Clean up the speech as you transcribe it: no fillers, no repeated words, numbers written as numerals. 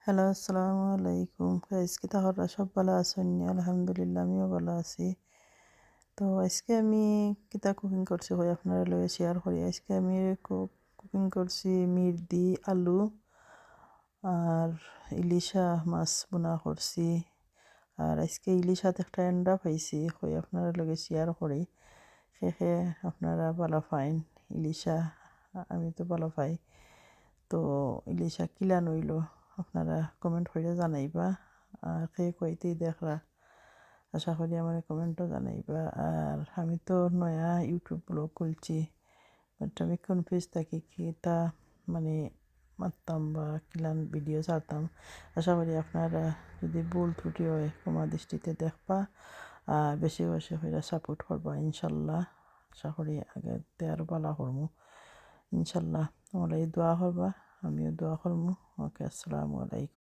Hello, আসসালামু আলাইকুম। Guys কি তাহরা সব ভালো আছেন? আলহামদুলিল্লাহ আমিও ভালো আছি। তো আজকে আমি কিতা কুকিং করছি হই আপনারা লগে শেয়ার করি। আজকে আমি কুকিং করছি মির দি আলু আর ইলিশা মাছ বোনা করছি। আর আজকে ইলিশাতে একটা এন্ডা পাইছি হই আপনারা লগে শেয়ার করি। সেখে আপনারা ভালো পাইন ইলিশা, আমি তো ভালো পাই। তো ইলিশা কিলান হইল আপনারা কমেন্ট করে জানাইবা। আর কে কইতেই দেখরা আশা করি আমার কমেন্টও জানাইবা। আর আমি তো নয়া ইউটিউব ব্লগ খুলছি, বাট আমি কনফিউজ থাকি কি তা মানে মারতাম বা কিলান ভিডিও ছাড়তাম। আশা করি আপনারা যদি ভুল ত্রুটি হয় ক্ষমা দৃষ্টিতে দেখবা আর বেশি বেশি করে সাপোর্ট করবা ইনশাল্লাহ। আশা করি আগেতে আরও ভালো করবো ইনশাল্লাহ। তোমরা এই দোয়া করবা, আমিও দোয়া করবো। ওকে, আসসালামু আলাইকুম।